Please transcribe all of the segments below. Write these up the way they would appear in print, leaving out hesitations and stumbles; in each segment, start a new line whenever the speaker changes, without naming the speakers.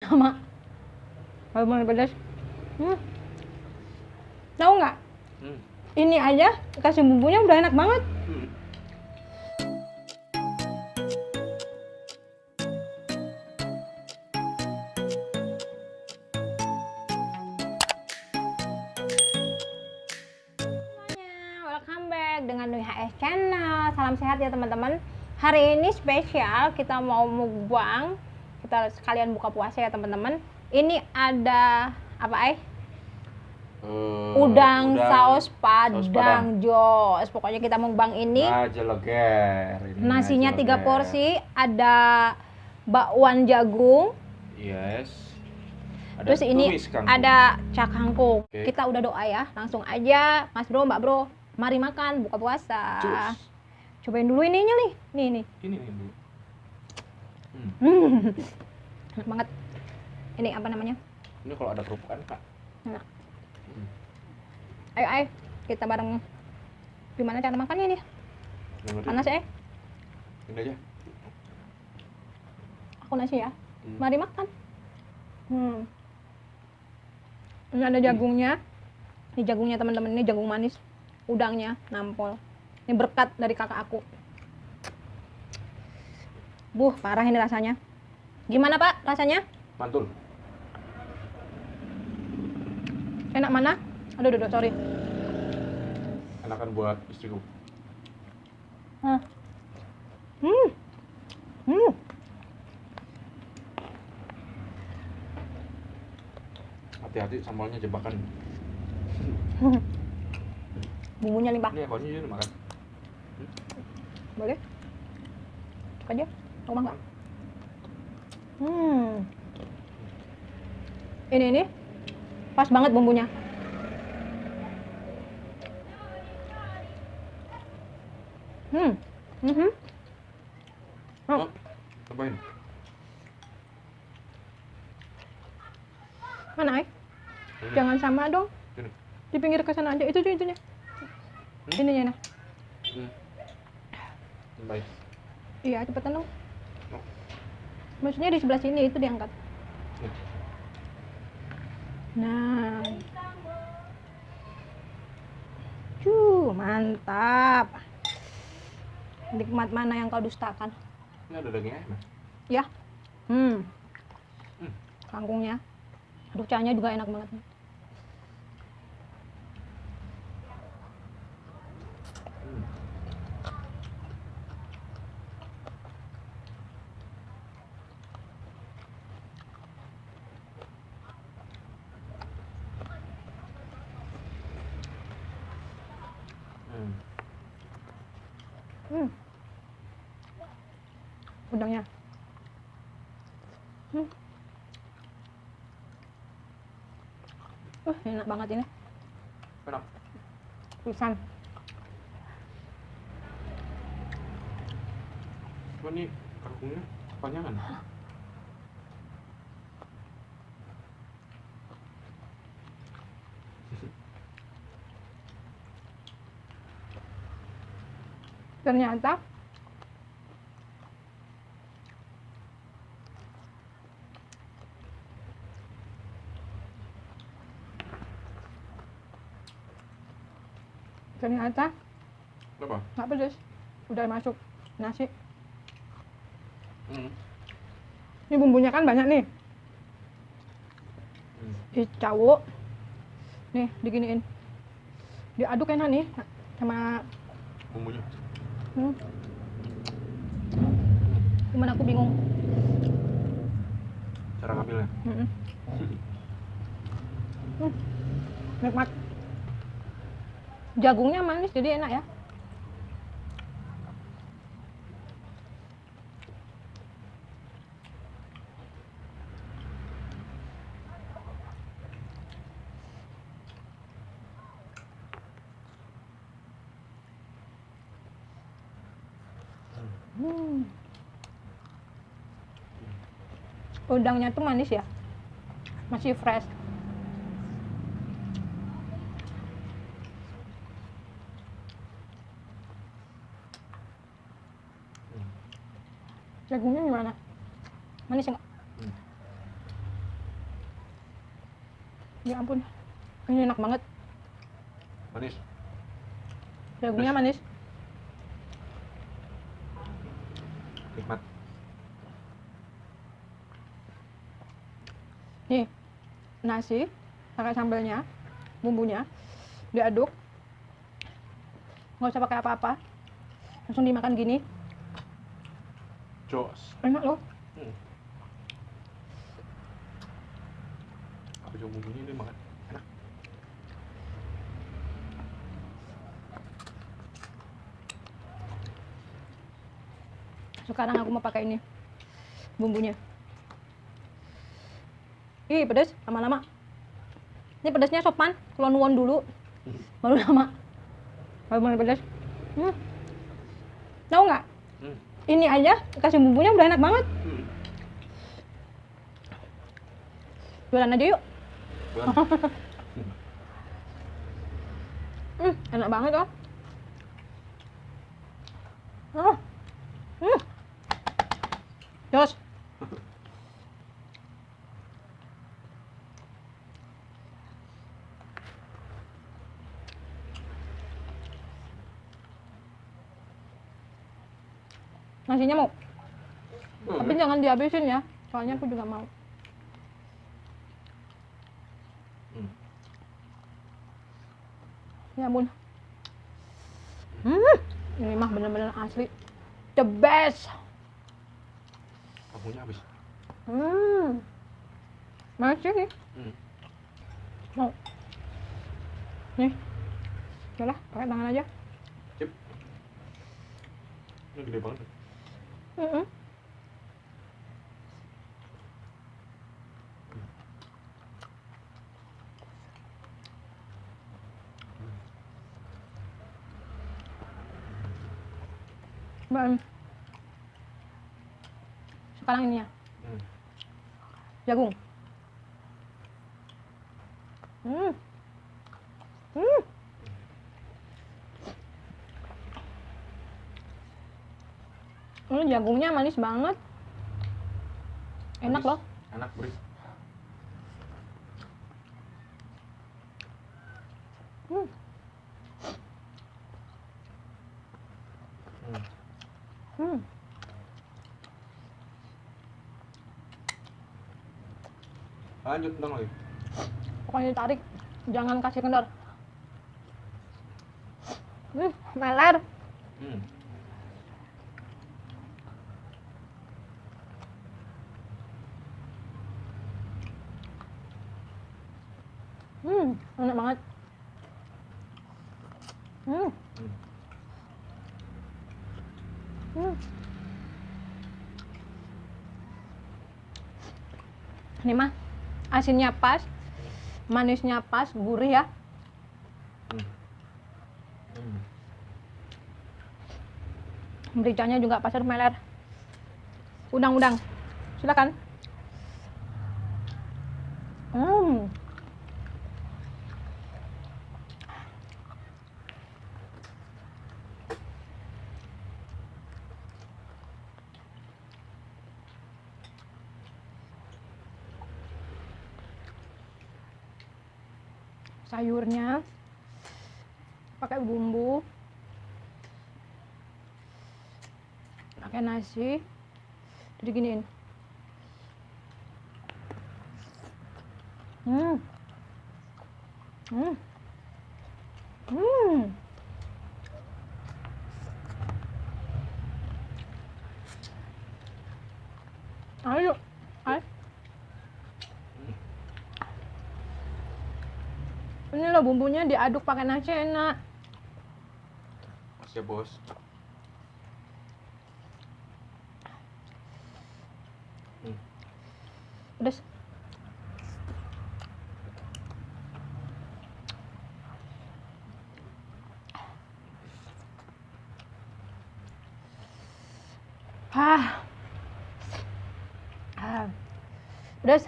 Sama. Kalau mau pedas. Tahu nggak? Ini aja kasih bumbunya udah enak banget. Welcome back dengan Nui HS Channel. Salam sehat ya teman-teman. Hari ini spesial, kita mau mukbang. Kita sekalian buka puasa ya teman-teman. Ini ada apa udang saus padang jos. Pokoknya kita mukbang ini. Nasinya 3 porsi, ada bakwan jagung.
Yes.
Terus ini ada cak kangkung. Kita udah doa ya, langsung aja Mas Bro, Mbak Bro, mari makan buka puasa.
Cus.
Cobain dulu ininya nih. Nih.
Ini dulu.
Enak banget. Ini apa namanya?
Ini kalau ada kerupuk kan, Kak.
Enak. Ayo, kita bareng. Gimana cara makannya nih? Panas ya?
Ini aja.
Aku nasi ya. Mari makan. Ini ada jagungnya. Ini jagungnya teman-teman, ini jagung manis. Udangnya nampol. Ini berkat dari kakak aku. Parah ini rasanya. Gimana Pak rasanya?
Mantul.
Enak mana? Aduh, sorry.
Enakan buat istriku. Hati-hati sambalnya jebakan.
Bumbunya limpah.
Ini ekornya juga makan.
Boleh? Cek aja. Mau nggak? Ini pas banget bumbunya.
Cobain.
Mana Jangan sama dong.
Ini.
Di pinggir ke sana aja. Itunya. Ininya nah.
Baik.
Iya, cepetan dong. Maksudnya di sebelah sini itu diangkat. Nah. Mantap. Nikmat mana yang kau dustakan?
Ini ada dagingnya, Mas.
Ya. Kangkungnya. Aduh, cahnya juga enak banget. Udangnya. Enak banget ini.
Enak.
Pisan.
Coba nih kangkungnya kepanjangan.
Ternyata
Apa?
nggak pedes, udah masuk nasi. Ini bumbunya kan banyak nih. Dicawuk nih, diginiin, diaduk enak nih sama
Bumbunya.
Cuman aku bingung
Cara ngambilnya.
Nikmat. Jagungnya manis jadi enak ya. Udangnya tuh manis ya, masih fresh. Jagungnya gimana? Manis enggak? Ya ampun, ini enak banget.
Manis.
Jagungnya manis.
Nikmat.
Nih, nasi pakai sambelnya, bumbunya diaduk, nggak usah pakai apa-apa, langsung dimakan gini,
Jos.
enak loh.
Apa coba bumbunya ini makan enak.
Sekarang aku mau pakai ini bumbunya. Ih, pedas lama-lama. Ini pedasnya sopan, kalau nuwun dulu baru lama. Baru mulai pedas. Tahu nggak? Ini aja kasih bumbunya udah enak banget. Jualan aja yuk. Enak banget loh. Jos. Nasinya mau, tapi jangan dihabisin ya, soalnya aku juga mau. Ya ampun, ini mah bener-bener asli, the best.
Bumbunya habis.
Masih nih. Mau, nih, udah lah, pakai tangan aja.
Cip. Ini gede banget.
Sekarang ini ya, jagung. Ini jagungnya manis banget, enak
Manis.
loh.
Enak, gurih. Lanjut dong lagi.
Pokoknya ditarik, jangan kasih kendor. Meler. Enak banget. Ini mah asinnya pas, manisnya pas, gurih ya. Mericanya juga pasir meler. Udang-udang, silakan. Sayurnya pakai bumbu, pakai nasi, jadi giniin. Ayo, ayo. Ini loh bumbunya diaduk pakai nasi enak.
Siap, Bos.
Pedas. Pedas.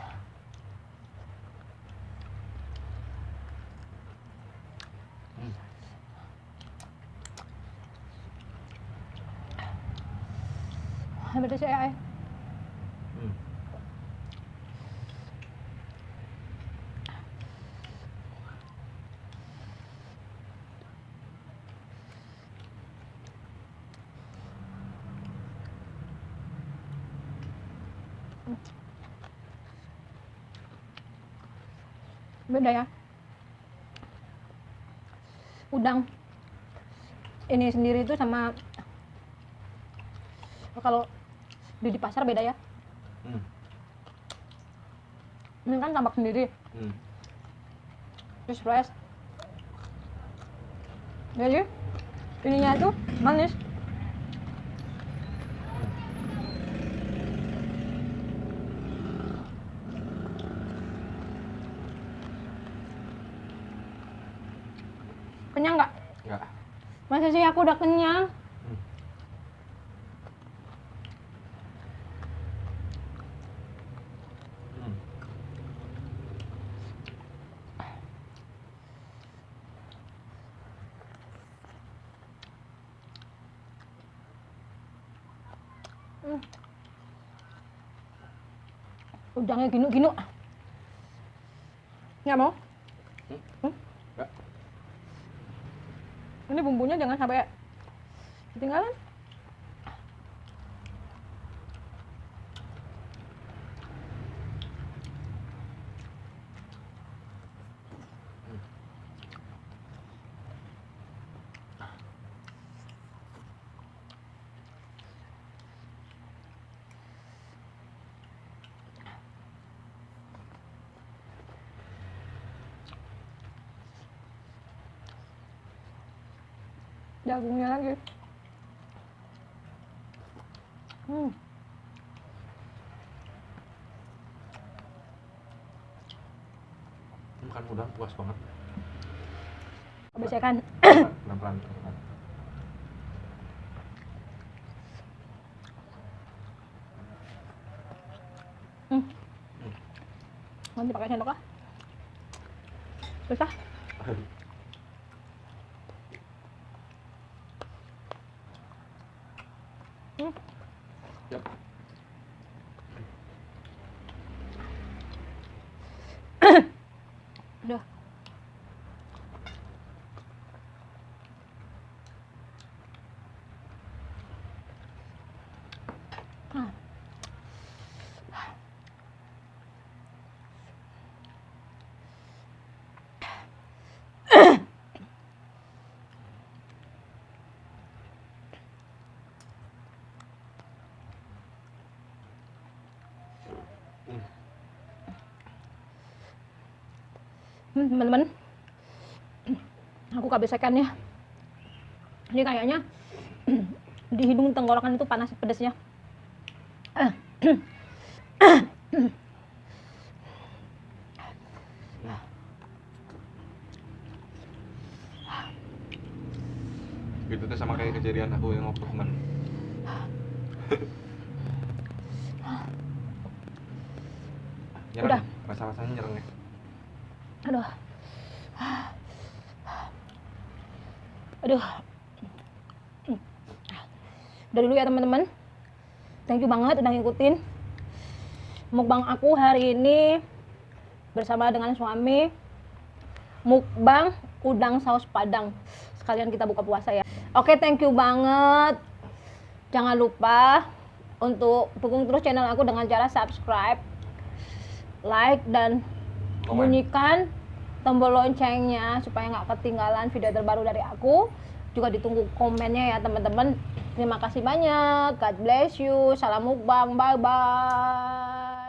Pedas ya, ay. Beda ya. Udang ini sendiri itu sama kalau di pasar beda ya. Ini kan tambak sendiri. Terus fresh. Jadi ininya tuh manis. Kenyang nggak?
Nggak.
Masa sih aku udah kenyang? Udangnya ginu-ginu. Nggak mau?
Nggak.
Ini bumbunya jangan sampai ketinggalan. Jagungnya lagi.
Makan udang puas banget.
Habis ya kan.
Pelan-pelan.
Nanti pakai sendok lah. Susah.
Yap.
Udah. Teman-teman, aku kebiasaan ya. Ini kayaknya di hidung tenggorokan itu panas pedasnya.
Gitu tuh sama kayak kejadian aku yang waktu kemarin.
Udah.
Rasa-rasanya nyereng ya.
Aduh. Aduh. Udah dulu ya teman-teman. Thank you banget udah ngikutin mukbang aku hari ini bersama dengan suami. Mukbang udang saus Padang. Sekalian kita buka puasa ya. Oke, thank you banget. Jangan lupa untuk dukung terus channel aku dengan cara subscribe, like, dan bunyikan tombol loncengnya supaya nggak ketinggalan video terbaru dari aku. Juga ditunggu komennya ya teman-teman. Terima kasih banyak. God bless you. Salam mukbang. Bye bye.